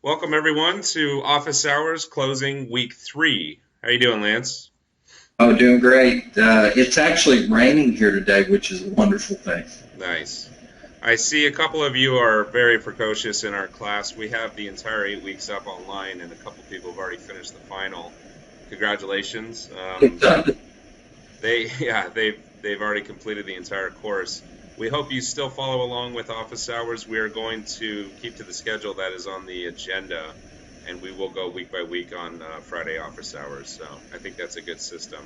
Welcome everyone to Office Hours closing week 3. How you doing, Lance? Oh, doing great. It's actually raining here today, which is a wonderful thing. Nice. I see a couple of you are very precocious in our class. We have the entire 8 weeks up online, and a couple people have already finished the final. Congratulations. They've already completed the entire course. We hope you still follow along with Office Hours. We are going to keep to the schedule that is on the agenda, and we will go week by week on Friday Office Hours. So I think that's a good system.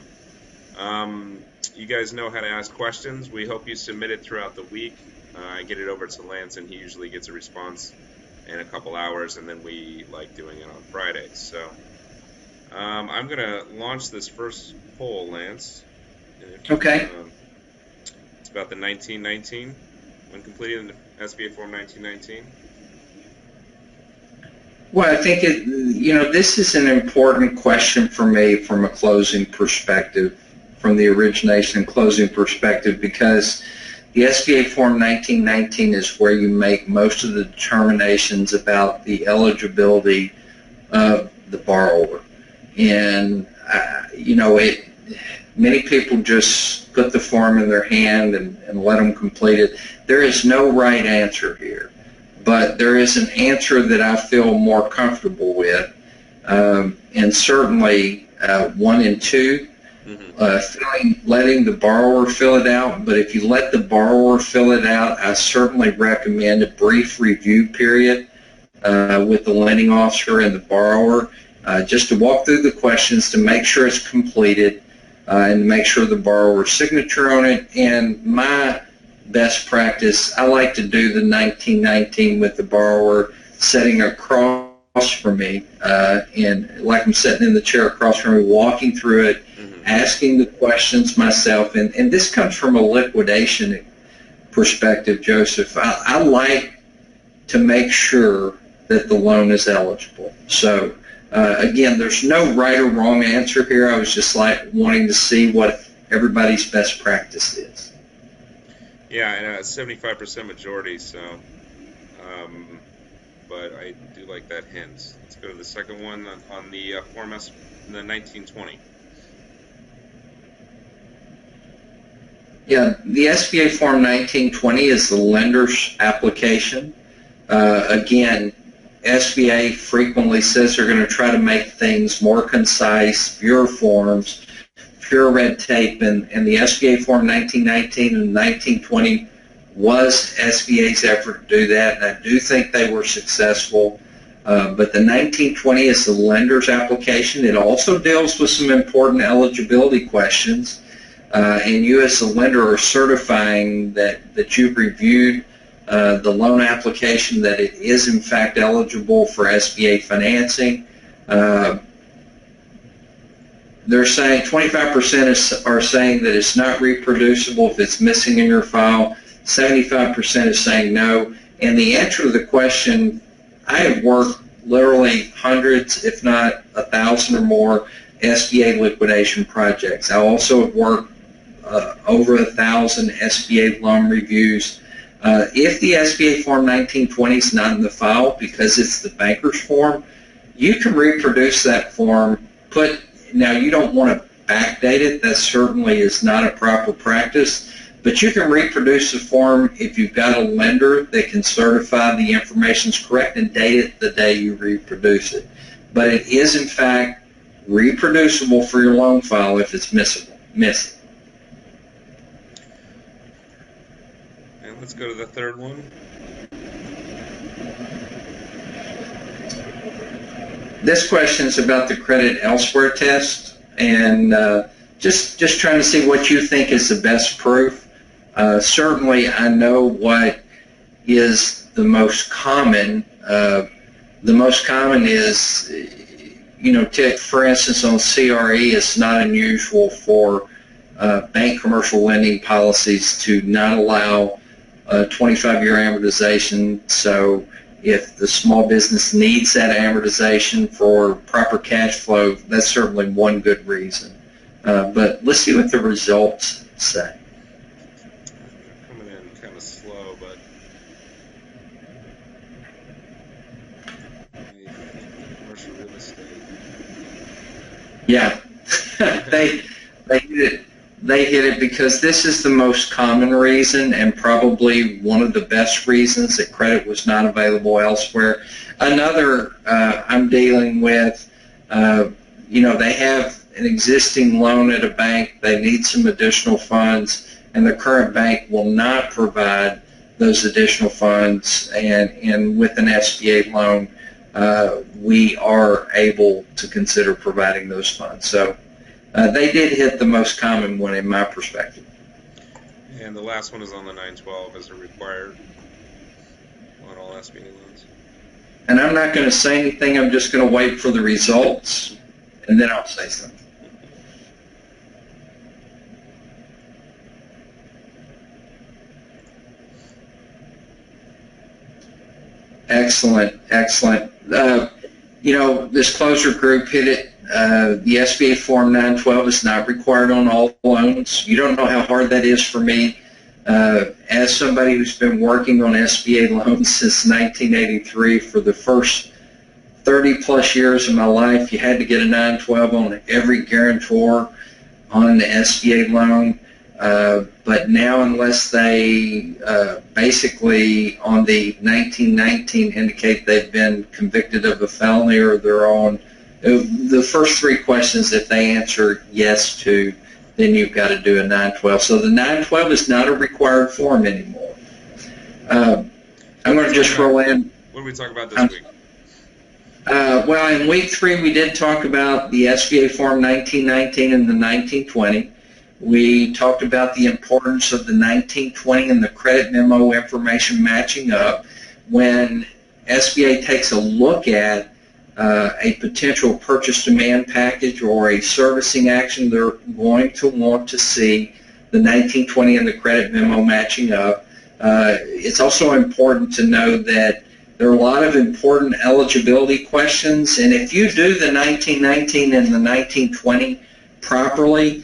You guys know how to ask questions. We hope you submit it throughout the week. I get it over to Lance, and he usually gets a response in a couple hours, and then we like doing it on Fridays. So I'm going to launch this first poll, Lance. Okay. It's about the 1919, when completing the SBA Form 1919. Well, I think this is an important question for me from a closing perspective, from the origination and closing perspective, because the SBA Form 1919 is where you make most of the determinations about the eligibility of the borrower. And, many people just put the form in their hand and let them complete it. There is no right answer here, but there is an answer that I feel more comfortable with, and certainly 1 and 2, letting the borrower fill it out. But if you let the borrower fill it out, I certainly recommend a brief review period with the lending officer and the borrower, just to walk through the questions to make sure it's completed, and make sure the borrower's signature on it. And my best practice, I like to do the 1919 with the borrower sitting across from me, and like I'm sitting in the chair across from me, walking through it, asking the questions myself. And this comes from a liquidation perspective, Joseph. I like to make sure that the loan is eligible. So again, there's no right or wrong answer here. I was just wanting to see what everybody's best practice is. Yeah, and 75% majority, so, but I do like that hint. Let's go to the second one on the Form S, the 1920. Yeah, the SBA Form 1920 is the lender's application. Again, SBA frequently says they're going to try to make things more concise, fewer forms, fewer red tape, and the SBA Form 1919 and 1920 was SBA's effort to do that, and I do think they were successful. But the 1920 is the lender's application. It also deals with some important eligibility questions, and you as the lender are certifying that you've reviewed the loan application, that it is in fact eligible for SBA financing. They're saying 25% are saying that it's not reproducible if it's missing in your file. 75% is saying no. And the answer to the question, I have worked literally hundreds, if not 1,000 or more, SBA liquidation projects. I also have worked over 1,000 SBA loan reviews. If the SBA Form 1920 is not in the file because it's the banker's form, you can reproduce that form. Now, you don't want to backdate it. That certainly is not a proper practice. But you can reproduce the form if you've got a lender that can certify the information is correct and date it the day you reproduce it. But it is, in fact, reproducible for your loan file if it's missing. And let's go to the third one. This question is about the credit elsewhere test, and just trying to see what you think is the best proof. Certainly, I know what is the most common. The most common is, for instance, on CRE, it's not unusual for bank commercial lending policies to not allow 25-year amortization. So if the small business needs that amortization for proper cash flow, that's certainly one good reason. But let's see what the results say. Coming in kind of slow, but state. Yeah, they hit it because this is the most common reason and probably one of the best reasons that credit was not available elsewhere. Another I'm dealing with, they have an existing loan at a bank, they need some additional funds, and the current bank will not provide those additional funds, and with an SBA loan, we are able to consider providing those funds. So they did hit the most common one in my perspective. And the last one is on the 912 as a required on all SBA loans. And I'm not going to say anything, I'm just going to wait for the results, and then I'll say something. Excellent, excellent. This closure group hit it. The SBA Form 912 is not required on all loans. You don't know how hard that is for me. As somebody who's been working on SBA loans since 1983, for the first 30 plus years of my life, you had to get a 912 on every guarantor on the SBA loan. But now, unless they basically on the 1919 indicate they've been convicted of a felony or they're on the first three questions, if they answer yes to, then you've got to do a 912. So the 912 is not a required form anymore. I'm going to just roll in. What did we talk about this week? Well, in week 3, we did talk about the SBA Form 1919 and the 1920. We talked about the importance of the 1920 and the credit memo information matching up. When SBA takes a look at a potential purchase demand package or a servicing action, they're going to want to see the 1920 and the credit memo matching up. It's also important to know that there are a lot of important eligibility questions, and if you do the 1919 and the 1920 properly,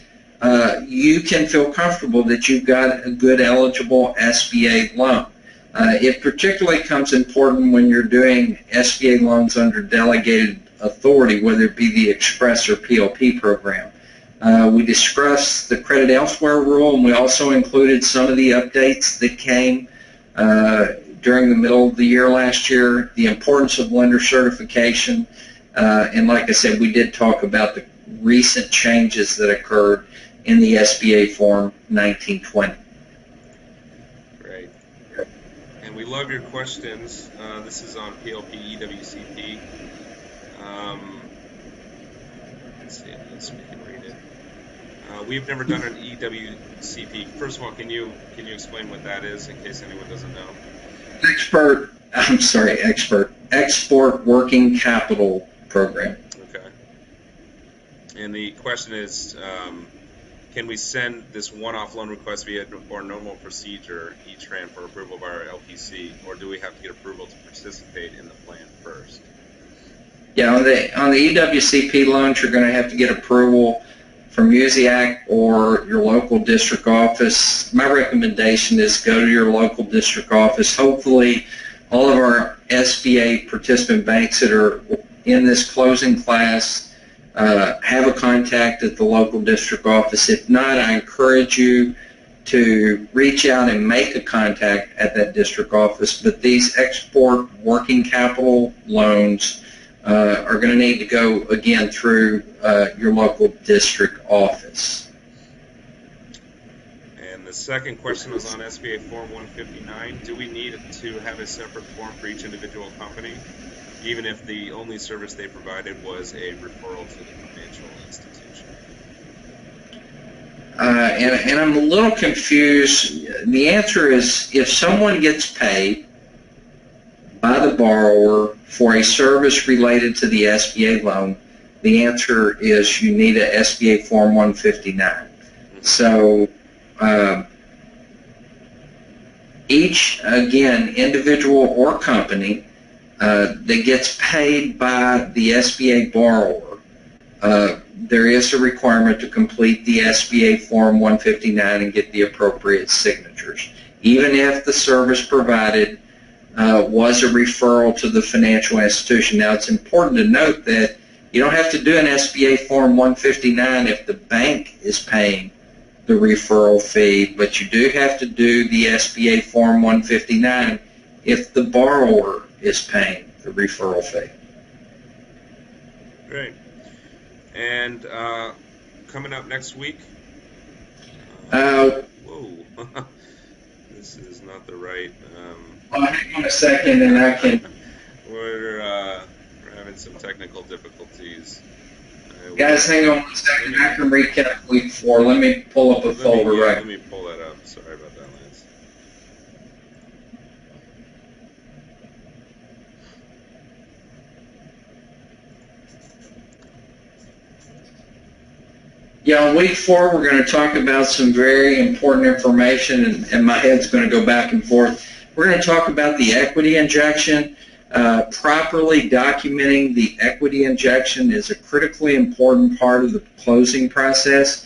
you can feel comfortable that you've got a good eligible SBA loan. It particularly comes important when you're doing SBA loans under delegated authority, whether it be the Express or PLP program. We discussed the credit elsewhere rule, and we also included some of the updates that came during the middle of the year last year, the importance of lender certification, and like I said, we did talk about the recent changes that occurred in the SBA Form 1920. Great. And we love your questions. This is on PLP, EWCP. Let's see if we can read it. We've never done an EWCP. First of all, can you explain what that is in case anyone doesn't know? Export Working Capital Program. Okay. And the question is, can we send this one-off loan request via or normal procedure, E-Tran, for approval by our LPC, or do we have to get approval to participate in the plan first? Yeah, on the EWCP loans, you're going to have to get approval from USIAC or your local district office. My recommendation is go to your local district office. Hopefully, all of our SBA participant banks that are in this closing class have a contact at the local district office. If not, I encourage you to reach out and make a contact at that district office. But these export working capital loans are going to need to go again through your local district office. And the second question was on SBA Form 159. Do we need to have a separate form for each individual company, even if the only service they provided was a referral to the financial institution? And I'm a little confused. The answer is, if someone gets paid by the borrower for a service related to the SBA loan, the answer is you need a SBA Form 159. So each, again, individual or company that gets paid by the SBA borrower, there is a requirement to complete the SBA Form 159 and get the appropriate signatures, even if the service provided was a referral to the financial institution. Now, it's important to note that You don't have to do an SBA Form 159 if the bank is paying the referral fee, but you do have to do the SBA Form 159 if the borrower is paying the referral fee. Great. And coming up next week. Whoa. This is not the right. Well, hang on a second, and I can. We're having some technical difficulties. Guys, hang on a second. I can recap week 4. Let me pull up a folder right. Let me pull that up. Sorry about that, Lance. Yeah, on week 4, we're going to talk about some very important information, and my head's going to go back and forth. We're going to talk about the equity injection. Properly documenting the equity injection is a critically important part of the closing process.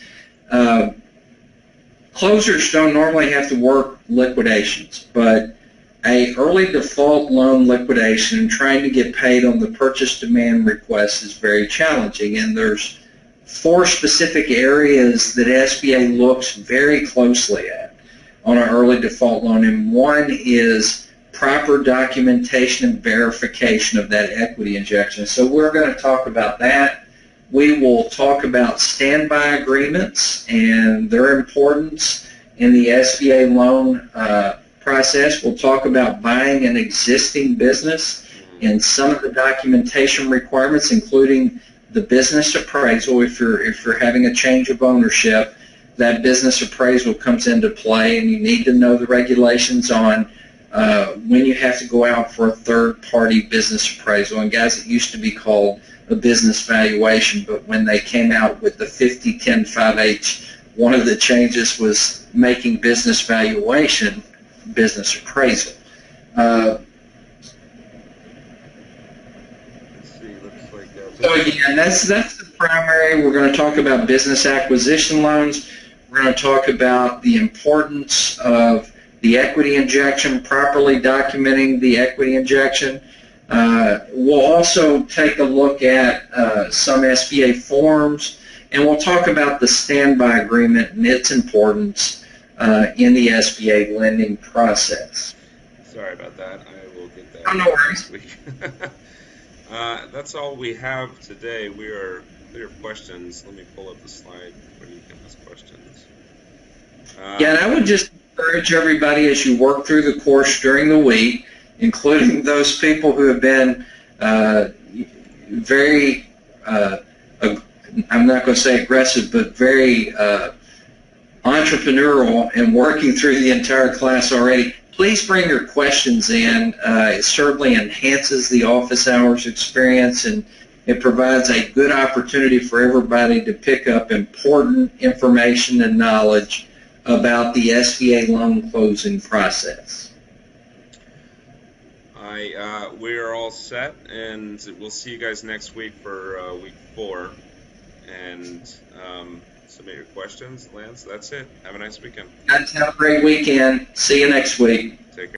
Closers don't normally have to work liquidations, but a early default loan liquidation, trying to get paid on the purchase demand request, is very challenging, and there's 4 specific areas that SBA looks very closely at on an early default loan, and one is proper documentation and verification of that equity injection. So we're going to talk about that. We will talk about standby agreements and their importance in the SBA loan process. We'll talk about buying an existing business and some of the documentation requirements, including the business appraisal. If you're having a change of ownership, that business appraisal comes into play, and you need to know the regulations on when you have to go out for a third-party business appraisal. And guys, it used to be called a business valuation, but when they came out with the 50-10-5H, one of the changes was making business valuation business appraisal. So again, that's the primary. We're going to talk about business acquisition loans. We're going to talk about the importance of the equity injection, properly documenting the equity injection. We'll also take a look at some SBA forms, and we'll talk about the standby agreement and its importance in the SBA lending process. Sorry about that. I will get that no worries. next week. That's all we have today. We are clear of questions. Let me pull up the slide where you can ask questions. Yeah, and I would just encourage everybody as you work through the course during the week, including those people who have been very, I'm not going to say aggressive, but very entrepreneurial and working through the entire class already. Please bring your questions in. It certainly enhances the office hours experience, and it provides a good opportunity for everybody to pick up important information and knowledge about the SBA loan closing process. We're all set, and we'll see you guys next week for week 4. And submit your questions. Lance, that's it. Have a nice weekend. Guys, have a great weekend. See you next week. Take care.